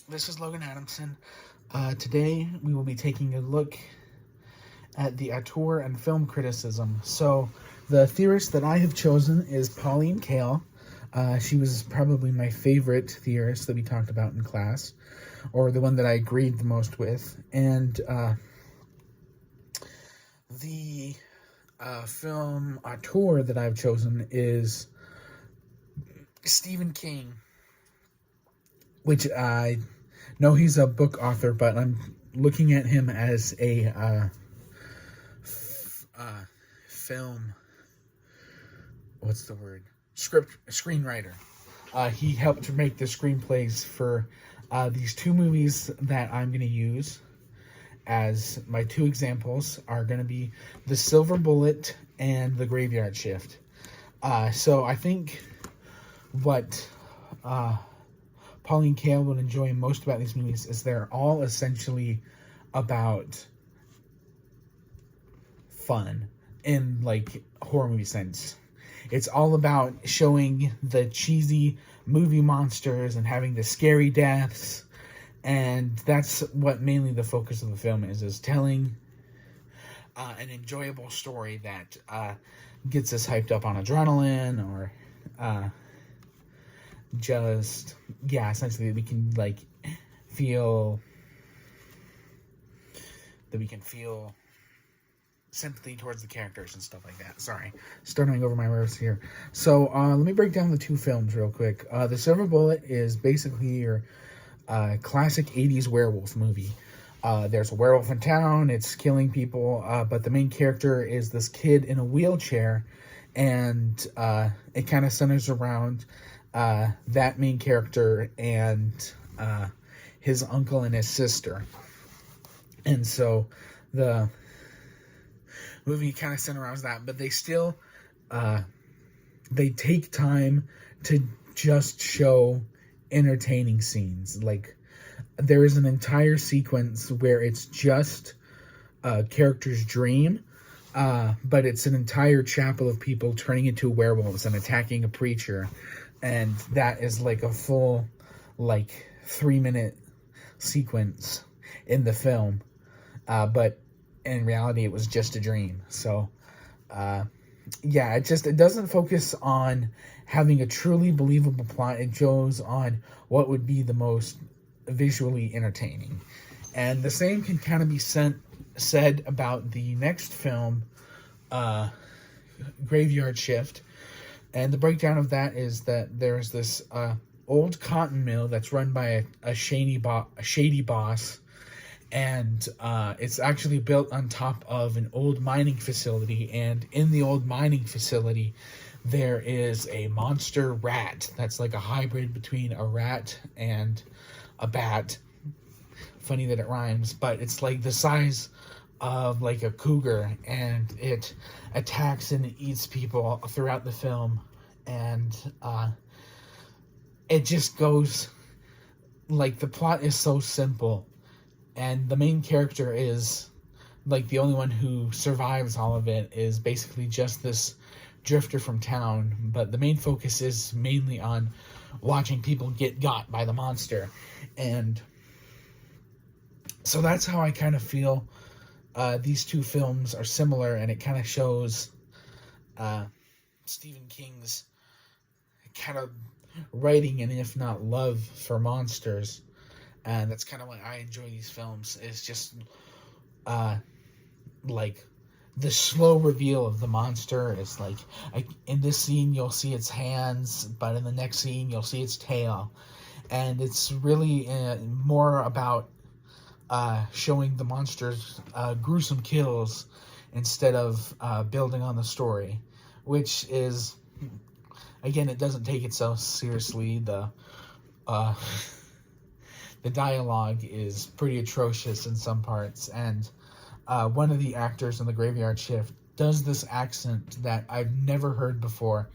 This is Logan Adamson. Today we will be taking a look at the auteur and film criticism. So, the theorist that I have chosen is Pauline Kael. She was probably my favorite theorist that we talked about in class, or the one that I agreed the most with. And the film auteur that I've chosen is Stephen King, which I know he's a book author, but I'm looking at him as a film. What's the word? Screenwriter. He helped to make the screenplays for these two movies that I'm going to use as my two examples are going to be The Silver Bullet and The Graveyard Shift. So I think what Pauline Kael would enjoy most about these movies is they're all essentially about fun in like horror movie sense. It's all about showing the cheesy movie monsters and having the scary deaths, and that's what mainly the focus of the film is telling an enjoyable story that gets us hyped up on adrenaline, or essentially we can feel sympathy towards the characters and stuff like that. Sorry, starting over my words here. So let me break down the two films real quick. The Silver Bullet is basically your classic 80s werewolf movie. There's a werewolf in town, it's killing people, but the main character is this kid in a wheelchair, and it kind of centers around that main character and his uncle and his sister. And so the movie kind of centers around that, but they still they take time to just show entertaining scenes. Like, there is an entire sequence where it's just a character's dream, but it's an entire chapel of people turning into werewolves and attacking a preacher, and that is like a full 3-minute sequence in the film, but in reality it was just a dream. So it doesn't focus on having a truly believable plot. It goes on what would be the most visually entertaining. And the same can kind of be said about the next film, Graveyard Shift. And the breakdown of that is that there's this old cotton mill that's run by a shady boss, and it's actually built on top of an old mining facility, and in the old mining facility there is a monster rat that's like a hybrid between a rat and a bat. Funny that it rhymes, but it's like the size of like a cougar, and it attacks and eats people throughout the film. And it just goes, like, the plot is so simple, and the main character is like the only one who survives all of it, is basically just this drifter from town, but the main focus is mainly on watching people get got by the monster. And so that's how I kind of feel these two films are similar, and it kind of shows Stephen King's kind of writing and if not love for monsters. And that's kind of why I enjoy these films, is just the slow reveal of the monster. Is like, in this scene you'll see its hands, but in the next scene you'll see its tail, and it's really more about showing the monster's gruesome kills instead of building on the story, which is, again, it doesn't take itself seriously. The dialogue is pretty atrocious in some parts, and one of the actors in The Graveyard Shift does this accent that I've never heard before,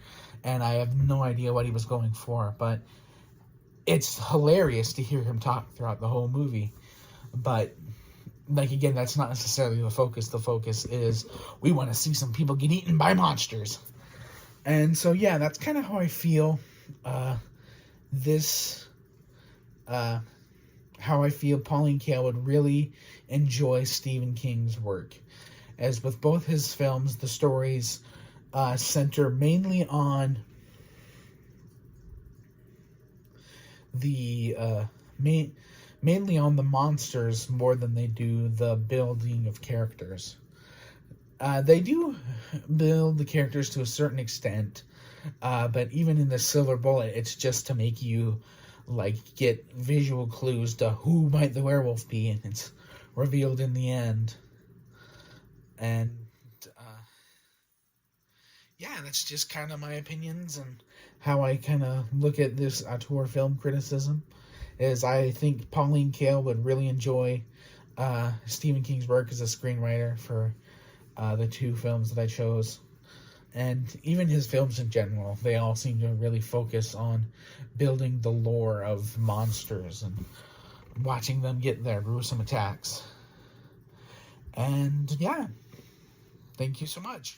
and I have no idea what he was going for, but it's hilarious to hear him talk throughout the whole movie. But, again, that's not necessarily the focus. The focus is, we want to see some people get eaten by monsters. And so, yeah, that's kind of how I feel this how I feel Pauline Kael would really enjoy Stephen King's work. As with both his films, the stories center mainly on the mainly on the monsters more than they do the building of characters. They do build the characters to a certain extent, but even in the Silver Bullet, it's just to make you like get visual clues to who might the werewolf be, and it's revealed in the end. And yeah, that's just kind of my opinions and how I kind of look at this auteur film criticism. Is I think Pauline Kael would really enjoy Stephen King's work as a screenwriter for the two films that I chose. And even his films in general, they all seem to really focus on building the lore of monsters and watching them get their gruesome attacks. And yeah, thank you so much.